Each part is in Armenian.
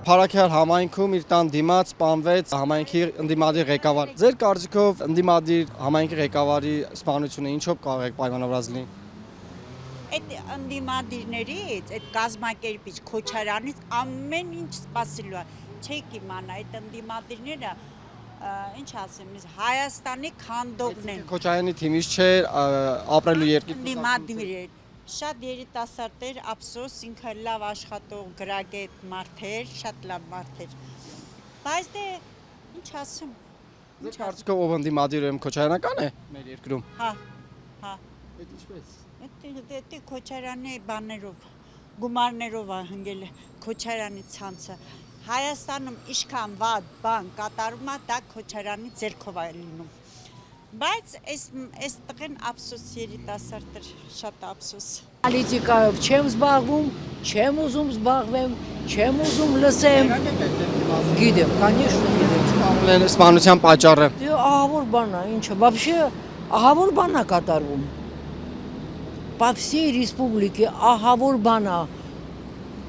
Փարաքյալ համայնքում իր տան դիմաց սպանվեց համայնքի ընդդիմադիր ղեկավար։ Ձեր կարծիքով ընդդիմադիր համայնքի ղեկավարի սպանությունը ինչով կարող է պայմանավորված լինի։ Այդ ընդդիմադիրներից, այդ կազմակերպիչ Քոչարյանից ամեն ինչ սպասելու է։ Չեք իմանա, այդ ընդդիմադիրները ինչ ասեմ, Հայաստանի քանդողն են։ Քոչարյանի թիմից չէր ապրելու երկիր Ընդդիմադիրներ շատ երիտասարդեր, ափսոս, ինքը լավ աշխատող գրագետ մարդեր, շատ լավ մարդեր։ Բայց դե ինչ ասեմ։ Ձեր կարծիքով ով ընդդիմադիր է Քոչարյանական է մեր երկրում։ Հա։ Այդ ինչպես։ Դա Քոչարյանի բաներով, գումարներով է հնգել Քոչարյանի ցանցը։ Հայաստանում ինչքան վատ բան կատարում է, դա Քոչարյանի ձեռքով է լինում։ Բայց այս տղեն ափսոս երիտասարդ էր, շատ ափսոս։ Պոլիտիկայով չեմ զբաղվում, չեմ ուզում զբաղվեմ, չեմ ուզում լսեմ։ Գիտեմ, конечно, գիտեմ։ Սպանության պատճառը։ Դե ահավոր բան է, ինչը, вообще ահավոր բան է կատարվում։ По всей республике ահավոր բան է։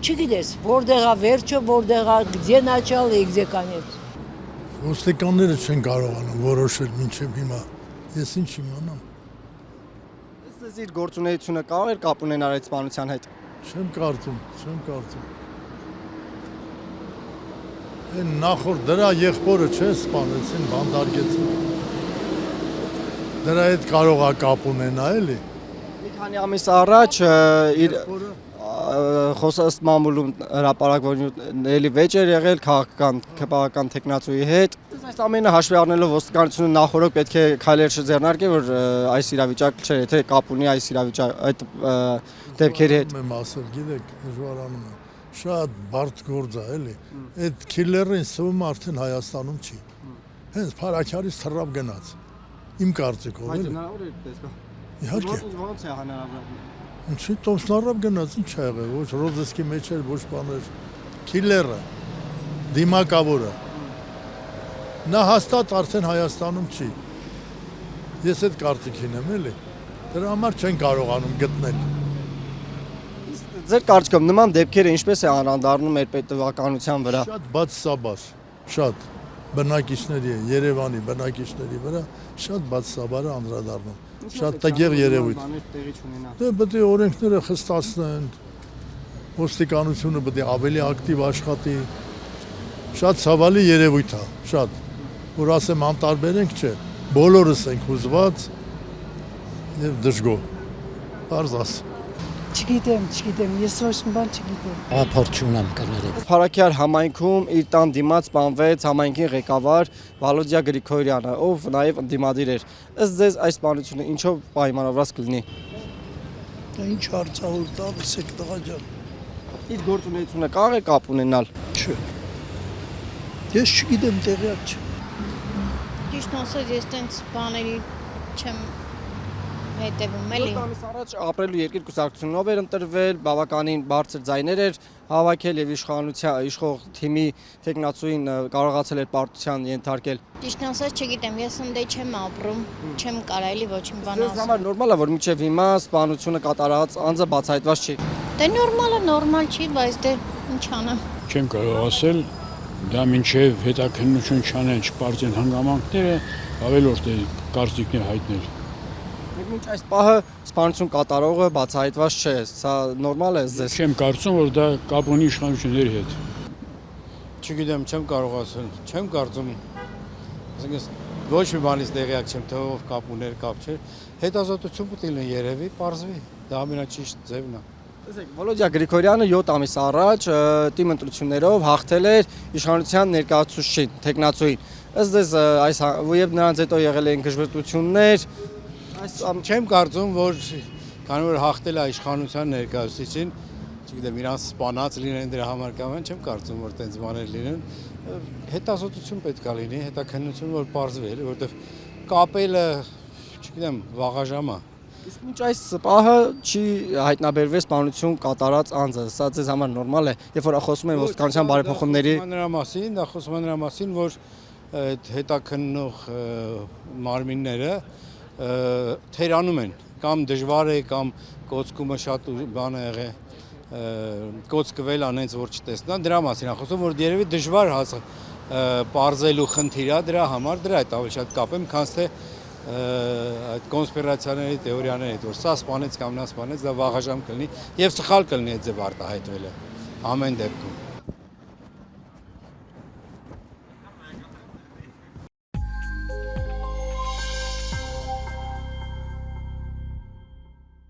Չգիտես, որտեղ է վերջը, որտեղ է, где начало и где конец։ Ոստիկանները չեն կարողանում որոշել մինչև հիմա։ Ես ինչ իմանամ։ Իսկ իր գործունեությունը կարող էր կապ ունենալ այդ սպանության հետ։ Չեմ կարծում։ Այն նախորդ դրա եղբորը չէ սպանեցին, բանդարգեցին։ Դրա հետ կարող է կապ ունենա էլի։ Մի քանի ամիս առաջ իր խոսած մամուլում հրապարակվողն էլի վեճ էր եղել քաղաքական տեխնացուի հետ։ Այս ամենը հաշվի առնելով ոստիկանությունը նախորդ պետք է քայլեր շրջանարկի, որ այս իրավիճակը չէ, եթե կապ ունի այս այդ դեպքերի հետ։ Եմ ասել, գիտեք, դժվարանում է։ Շատ բարդ գործ է, էլի։ Այդ քիլլերին սվում արդեն Հայաստանում չի։ Հենց Փարաքյալից թռավ գնաց։ Իմ կարծիքով, էլի։ Հնարավոր է տեսնել։ Իհարկե։ Ո՞նց է հնարավոր։ Ինչի տոմսնարավ գնաց, ինչ ա եղել, ոչ ռոզեսկի մեջ էր, ոչ բաներ։ Քիլլերը, դիմակավորը։ Նա հաստատ արդեն Հայաստանում չի։ Ես այդ կարծիքին եմ, էլի։ Դրա համար չեն կարողանում գտնել։ Ձեր կարծիքով նման դեպքերը ինչպես է անդրադառնում մեր պետականության վրա։ Շատ բացասաբար, շատ բնակիչների, Երևանի բնակիչների վրա շատ բացասաբար է անդրադառնում։ Շատ տգեղ երևույթ։ Դե պետք է օրենքները խստացնեն, ոստիկանությունը պետք է ավելի ակտիվ աշխատի։ Շատ ցավալի երևույթ է, շատ։ Որ ասեմ անտարբեր ենք, չէ։ Բոլորս ենք հուզված եւ դժգոհ։ Պարզ ասեմ։ Չգիտեմ, ես ոչ մի բան չգիտեմ։ Ապորտ չունեմ կներեք։ Փարաքյալ համայնքում իր տան դիմաց սպանվեց համայնքի ղեկավար Վալոդիա Գրիգորյանը, ով նաև ընդդիմադիր էր։ Ըստ ձեզ այս սպանությունը ինչով պայմանավորված կլինի։ Ինչ հարցավոր տալիս եք տղա ջան։ Իր գործունեությունը կարող է կապ ունենալ։ Չէ։ Ես չգիտեմ, տեղյակ չեմ։ Ճիշտ ասած, ես տենց բաների չեմ հետևում էլի։ 7 ամիս առաջ ապրելու երկիր կուսակցությունով էր ընտրվել, բավականին բարձր ձայներ էր հավաքել եւ իշխող թիմի տեխնացուին կարողացել էր պարտության ենթարկել։ Ճիշտ ասած, չգիտեմ, ես ընդե չեմ ապրում, չեմ կարա էլի ոչ մի բան ասել։ Ձեզ համար նորմալ է, որ մինչև հիմա սպանությունը կատարած անձը բացահայտված չի։ Դե նորմալ չի, բայց դե ինչ անեմ։ Չեմ կարող ասել, դա մինչև հետաքննություն չանեն, չպարծեն հանգամանքները, ավելորդ է կարծիքներ հայտնել։ Մինչ այս պահը սպանություն կատարողը բացահայտված չէ, սա նորմալ է ձեզ։ Չեմ կարծում, որ դա կապ ունի իշխանությունների հետ։ Չգիտեմ, չեմ կարող ասել, չեմ կարծում։ Այսինքն ոչ մի բանից տեղյակ չեմ, թե ով կապ ուներ, կապ չէր։ Հետազոտություն պետք է լինի երևի, պարզվի։ Դա ամենաճիշտ ձևն է։ Տեսեք, Վալոդիա Գրիգորյանը 7 ամիս առաջ թիմ ընտրություններով հաղթել էր իշխանության ներկայացուցչին, տեխնացուին։ Ըստ ձեզ այս եւ նրանց հետո եղել են գժվետություններ։ Չեմ կարծում, որ քանի որ հաղթել է իշխանության ներկայացուցիչին, չգիտեմ, իրանց սպանած լինեն դրա համար կամ այն, չեմ կարծում, որ տենց բաներ լինեն։ Հետազոտություն պետք է լինի, հետաքննություն, որ պարզվի, էլի, որովհետև կապելը, չգիտեմ, վաղաժամ է։ Իսկ մինչ այս պահը չի հայտնաբերվել սպանություն կատարած անձը, սա ձեզ համար նորմալ է, երբ որ խոսում են ոստիկանության բարեփոխումների։ Դա խոսում է նրա մասին, որ այդ հետաքննող մարմինները թերանում են, կամ դժվար է, կամ կոծկումը շատ բան է եղել, կոծկվել անենց որ չտեսնան, դրա մասին եմ խոսում, որ երևի դժվար պարզելու խնդիր է դրա համար, դրա հետ ավելի շատ կապեմ, քանց թե այդ կոնսպիրացիաների թեորիաների հետ, որ սա սպանեց կամ նա սպանեց, դա վաղաժամ կլինի եւ սխալ կլինի այդ ձև արտահայտվելը ամեն դեպքում։